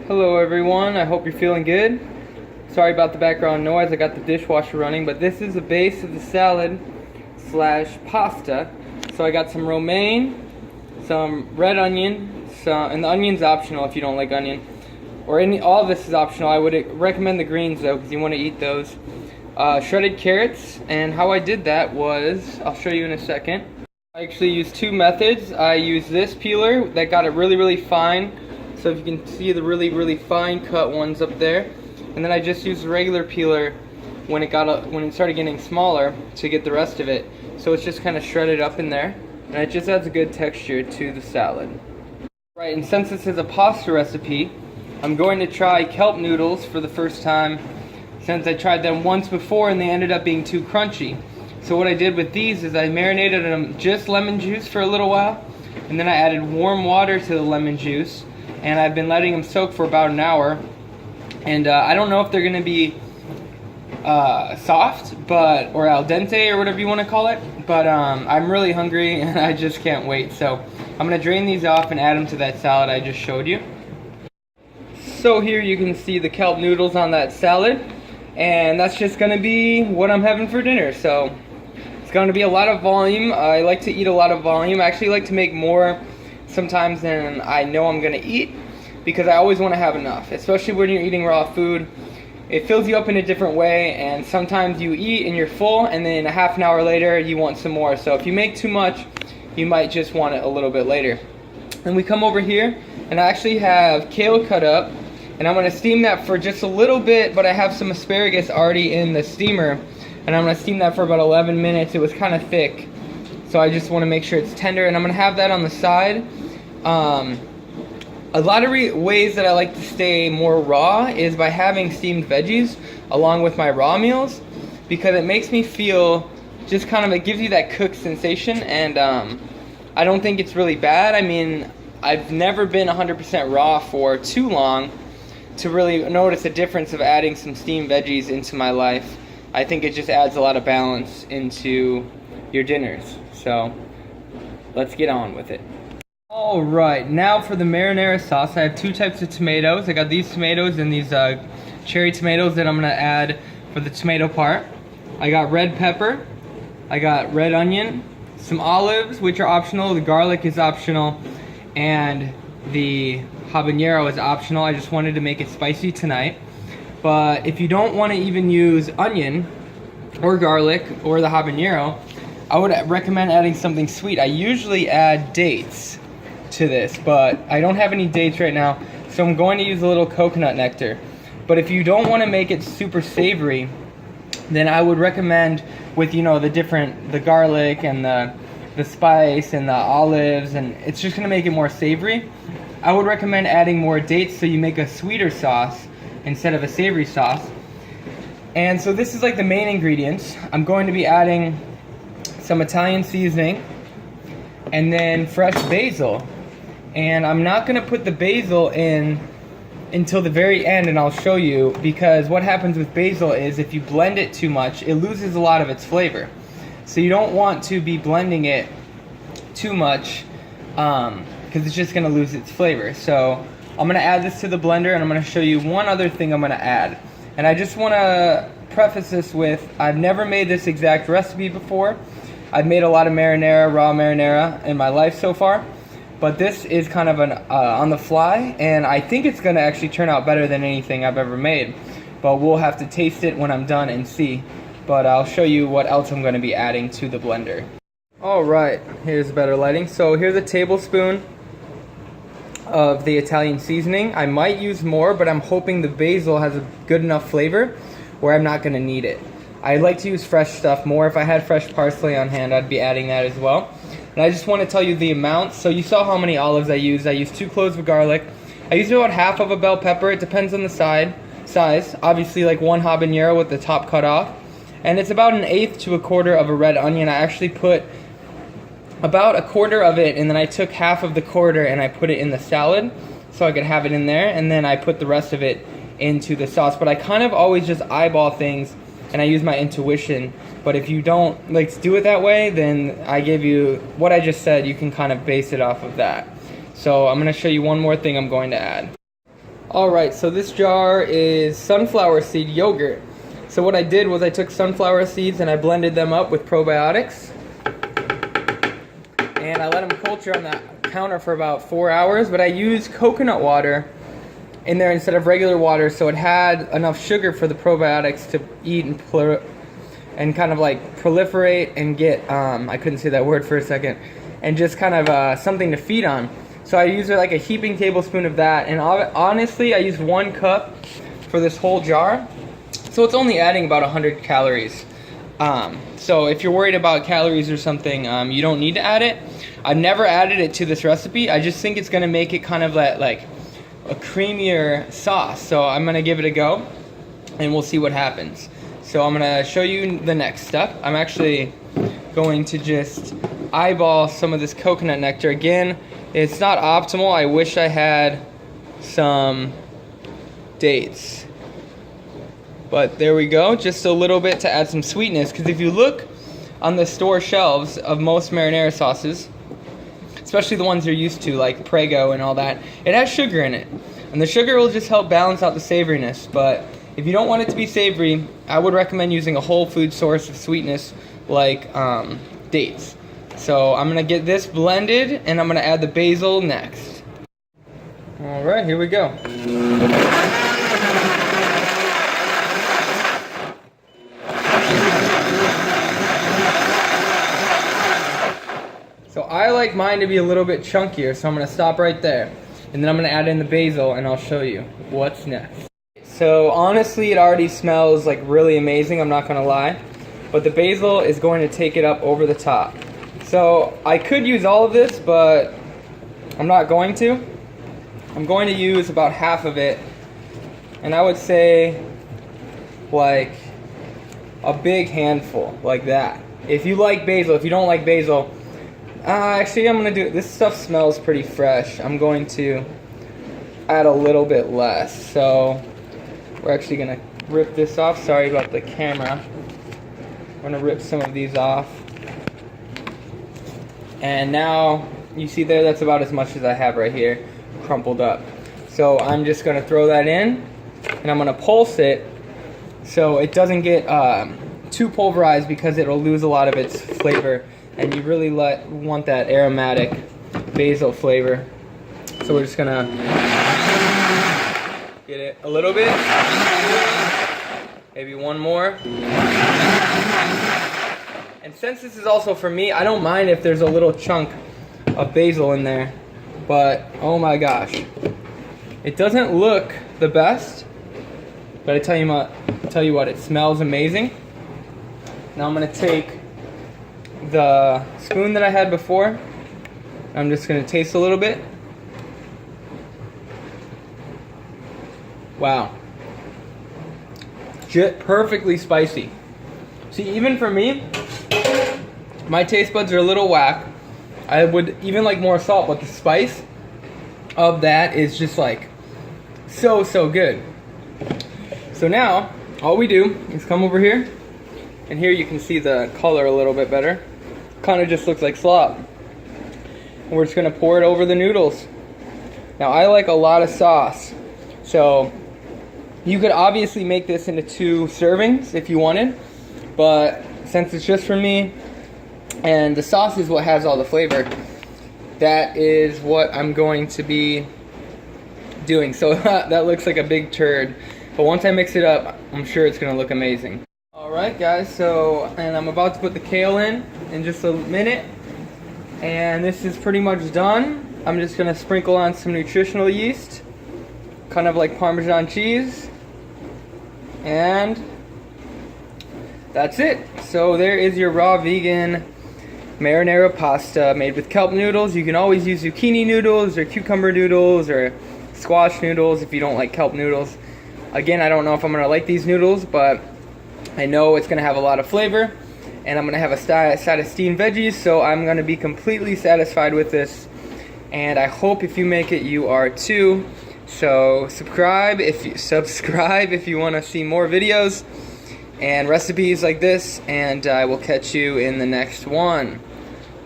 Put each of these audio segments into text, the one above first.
Hello everyone, I hope you're feeling good. Sorry about the background noise, I got the dishwasher running, but this is the base of the salad slash pasta. So I got some romaine, some red onion, and the onion's optional if you don't like onion. All of this is optional. I would recommend the greens though, because you want to eat those. Shredded carrots, and how I did that was, I'll show you in a second. I actually used two methods. I used this peeler that got it really fine. So if you can see the really fine cut ones up there, and then I just used a regular peeler when it started getting smaller to get the rest of it. So it's just kind of shredded up in there, and it just adds a good texture to the salad. Right, and since this is a pasta recipe, I'm going to try kelp noodles for the first time, since I tried them once before and they ended up being too crunchy. So what I did with these is I marinated them just lemon juice for a little while, and then I added warm water to the lemon juice. And I've been letting them soak for about an hour, and I don't know if they're gonna be soft, or al dente, or whatever you want to call it, but I'm really hungry and I just can't wait. So I'm gonna drain these off and add them to that salad I just showed you. So here you can see the kelp noodles on that salad, and that's just gonna be what I'm having for dinner. So it's gonna be a lot of volume. I like to eat a lot of volume. I actually like to make more sometimes than I know I'm gonna eat, because I always want to have enough, especially when you're eating raw food. It fills you up in a different way, and sometimes you eat and you're full, and then a half an hour later you want some more. So if you make too much, you might just want it a little bit later. And we come over here, and I actually have kale cut up, and I'm gonna steam that for just a little bit, but I have some asparagus already in the steamer, and I'm gonna steam that for about 11 minutes. It was kind of thick, so I just want to make sure it's tender, and I'm gonna have that on the side. A lot of ways that I like to stay more raw is by having steamed veggies along with my raw meals, because it makes me feel just kind of, it gives you that cooked sensation, and I don't think it's really bad. I mean, I've never been 100% raw for too long to really notice a difference of adding some steamed veggies into my life. I think it just adds a lot of balance into your dinners. So let's get on with it. Alright, now for the marinara sauce. I have two types of tomatoes. I got these tomatoes and these cherry tomatoes that I'm going to add for the tomato part. I got red pepper, I got red onion, some olives, which are optional, the garlic is optional, and the habanero is optional. I just wanted to make it spicy tonight. But if you don't want to even use onion or garlic or the habanero, I would recommend adding something sweet. I usually add dates to this, but I don't have any dates right now, so I'm going to use a little coconut nectar. But if you don't want to make it super savory, then I would recommend with, you know, the garlic and the spice and the olives, and it's just going to make it more savory. I would recommend adding more dates so you make a sweeter sauce instead of a savory sauce. And so this is like the main ingredients. I'm going to be adding some Italian seasoning and then fresh basil. And I'm not going to put the basil in until the very end, and I'll show you, because what happens with basil is if you blend it too much, it loses a lot of its flavor. So you don't want to be blending it too much, because it's just going to lose its flavor. So I'm going to add this to the blender, and I'm going to show you one other thing I'm going to add. And I just want to preface this with, I've never made this exact recipe before. I've made a lot of marinara, raw marinara in my life so far, but this is kind of an on the fly, and I think it's going to actually turn out better than anything I've ever made. But we'll have to taste it when I'm done and see. But I'll show you what else I'm going to be adding to the blender. Alright, here's better lighting. So here's a tablespoon of the Italian seasoning. I might use more, but I'm hoping the basil has a good enough flavor where I'm not going to need it. I like to use fresh stuff more. If I had fresh parsley on hand, I'd be adding that as well. And I just want to tell you the amounts. So you saw how many olives I used. I used 2 cloves of garlic. I used about half of a bell pepper. It depends on the size. Obviously, like 1 habanero with the top cut off. And it's about 1/8 to 1/4 of a red onion. I actually put about 1/4 of it, and then I took half of the quarter and I put it in the salad so I could have it in there. And then I put the rest of it into the sauce. But I kind of always just eyeball things, and I use my intuition. But if you don't like to do it that way, then I give you what I just said. You can kind of base it off of that. So I'm going to show you one more thing I'm going to add. Alright, so this jar is sunflower seed yogurt. So what I did was I took sunflower seeds and I blended them up with probiotics. And I let them culture on the counter for about 4 hours, but I used coconut water in there instead of regular water, so it had enough sugar for the probiotics to eat and kind of like proliferate and get, I couldn't say that word for a second, and just kind of something to feed on. So I used like a heaping tablespoon of that, and honestly I used 1 cup for this whole jar, so it's only adding about 100 calories. So if you're worried about calories or something, you don't need to add it. I've never added it to this recipe. I just think it's gonna make it kind of like a creamier sauce. So I'm gonna give it a go and we'll see what happens. So I'm gonna show you the next step. I'm actually going to just eyeball some of this coconut nectar. Again, it's not optimal. I wish I had some dates. But there we go, just a little bit to add some sweetness, because if you look on the store shelves of most marinara sauces, especially the ones you're used to, like Prego and all that, it has sugar in it. And the sugar will just help balance out the savoriness. But if you don't want it to be savory, I would recommend using a whole food source of sweetness like dates. So I'm gonna get this blended and I'm gonna add the basil next. All right, here we go. So I like mine to be a little bit chunkier, so I'm gonna stop right there. And then I'm gonna add in the basil and I'll show you what's next. So honestly, it already smells like really amazing, I'm not gonna lie. But the basil is going to take it up over the top. So I could use all of this, but I'm not going to. I'm going to use about half of it. And I would say like a big handful, like that. If you like basil, if you don't like basil, actually I'm gonna do, this stuff smells pretty fresh. I'm going to add a little bit less. So we're actually gonna rip this off. Sorry about the camera. I'm gonna rip some of these off. And now you see there, that's about as much as I have right here, crumpled up. So I'm just gonna throw that in and I'm gonna pulse it so it doesn't get too pulverized, because it'll lose a lot of its flavor. And you really want that aromatic basil flavor. So we're just gonna get it a little bit, maybe one more. And since this is also for me, I don't mind if there's a little chunk of basil in there, but oh my gosh, it doesn't look the best, but I tell you what, it smells amazing. Now I'm gonna take the spoon that I had before. I'm just gonna taste a little bit. Wow. Just perfectly spicy. See, even for me, my taste buds are a little whack. I would even like more salt, but the spice of that is just like so good. So now, all we do is come over here, and here you can see the color a little bit better. Kind of just looks like slop. And we're just gonna pour it over the noodles. Now I like a lot of sauce, so you could obviously make this into 2 servings if you wanted, but since it's just for me and the sauce is what has all the flavor, that is what I'm going to be doing. So that looks like a big turd, but once I mix it up, I'm sure it's gonna look amazing. Alright guys, so, and I'm about to put the kale in just a minute, and this is pretty much done. I'm just gonna sprinkle on some nutritional yeast, kind of like Parmesan cheese, and that's it. So there is your raw vegan marinara pasta made with kelp noodles. You can always use zucchini noodles or cucumber noodles or squash noodles if you don't like kelp noodles. Again, I don't know if I'm gonna like these noodles, but I know it's gonna have a lot of flavor, and I'm gonna have a side of steamed veggies, so I'm gonna be completely satisfied with this. And I hope if you make it, you are too. So subscribe if you want to see more videos and recipes like this, and I will catch you in the next one.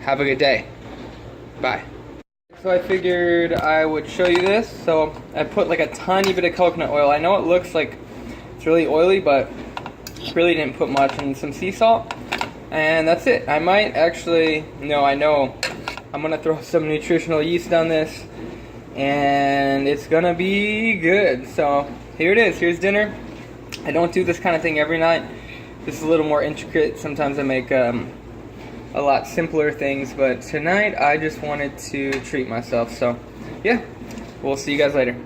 Have a good day. Bye. So I figured I would show you this. So I put like a tiny bit of coconut oil. I know it looks like it's really oily, but really didn't put much, and some sea salt. And that's it. I might actually, no, I know I'm gonna throw some nutritional yeast on this, and it's gonna be good. So here it is. Here's dinner. I don't do this kind of thing every night. This is a little more intricate. Sometimes I make a lot simpler things, but tonight I just wanted to treat myself. So yeah, we'll see you guys later.